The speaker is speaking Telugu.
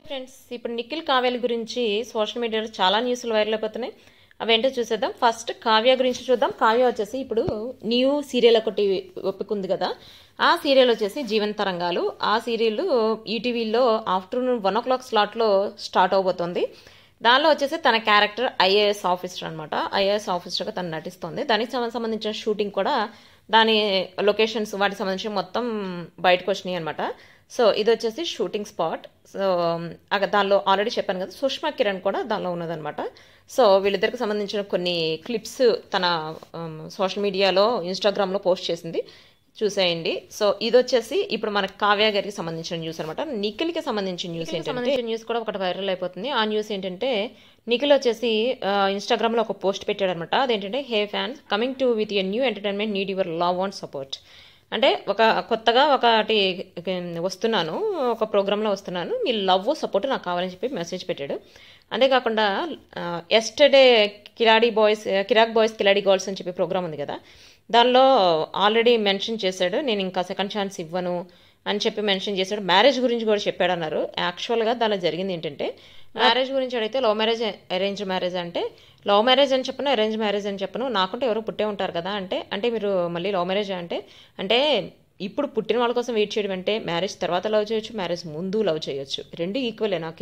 ఫ్రెండ్స్, ఇప్పుడు నిఖిల్ కావ్యాల గురించి సోషల్ మీడియాలో చాలా న్యూస్లు వైరల్ అయిపోతున్నాయి. అవేంటో చూసేద్దాం. ఫస్ట్ కావ్య గురించి చూద్దాం. కావ్య వచ్చేసి ఇప్పుడు న్యూ సీరియల్ ఒకటి ఒప్పుకుంది కదా. ఆ సీరియల్ వచ్చేసి జీవన తరంగాలు. ఆ సీరియల్ ఈటీవీలో ఆఫ్టర్నూన్ 1 o'clock స్లాట్లో స్టార్ట్ అవబోతోంది. దానిలో వచ్చేసి తన క్యారెక్టర్ ఐఏఎస్ ఆఫీసర్ అనమాట. ఐఏఎస్ ఆఫీసర్గా తను నటిస్తోంది. దానికి సంబంధించిన షూటింగ్ కూడా, దాని లొకేషన్స్, వాటికి సంబంధించి మొత్తం బయటకు వచ్చినాయి అనమాట. సో ఇది వచ్చేసి షూటింగ్ స్పాట్. సో దానిలో ఆల్రెడీ చెప్పాను కదా, సుష్మా కిరణ్ కూడా దానిలో ఉన్నదనమాట. సో వీళ్ళిద్దరికి సంబంధించిన కొన్ని క్లిప్స్ తన సోషల్ మీడియాలో, ఇన్స్టాగ్రామ్లో పోస్ట్ చేసింది, చూసేయండి. సో ఇది వచ్చేసి ఇప్పుడు మనకు కావ్య గారికి సంబంధించిన న్యూస్ అనమాట. నిఖిల్కి సంబంధించిన న్యూస్ ఏంటంటే, న్యూస్ కూడా ఒకటి వైరల్ అయిపోతుంది. ఆ న్యూస్ ఏంటంటే, నిఖిల్ వచ్చేసి ఇన్స్టాగ్రామ్లో ఒక పోస్ట్ పెట్టాడు అనమాట. అదేంటంటే, hey fans, coming to with a new entertainment, need your love and support. అంటే కొత్తగా ఒకటి వస్తున్నాను, ఒక ప్రోగ్రాంలో వస్తున్నాను, మీ లవ్ సపోర్ట్ నాకు కావాలని చెప్పి మెసేజ్ పెట్టాడు. అంతేకాకుండా ఎస్టర్డే కిరాక్ బాయ్స్ కిలాడి గర్ల్స్ అని చెప్పి ప్రోగ్రామ్ ఉంది కదా, దానిలో ఆల్రెడీ మెన్షన్ చేశాడు, నేను ఇంకా సెకండ్ ఛాన్స్ ఇవ్వను అని చెప్పి మెన్షన్ చేశాడు. మ్యారేజ్ గురించి కూడా చెప్పాడు అన్నారు. యాక్చువల్గా దానిలో జరిగింది ఏంటంటే, మ్యారేజ్ గురించి అడిగితే లవ్ మ్యారేజ్, అరేంజ్ మ్యారేజ్ అంటే, లవ్ మ్యారేజ్ అని చెప్పను, అరేంజ్ మ్యారేజ్ అని చెప్పను, నాకుంటే ఎవరో పుట్టే ఉంటారు కదా అంటే మీరు మళ్ళీ లవ్ మ్యారేజ్ అంటే ఇప్పుడు పుట్టిన వాళ్ళ కోసం వెయిట్ చేయడం అంటే, మ్యారేజ్ తర్వాత లవ్ చేయొచ్చు, మ్యారేజ్ ముందు లవ్ చేయొచ్చు, రెండు ఈక్వలే నాకు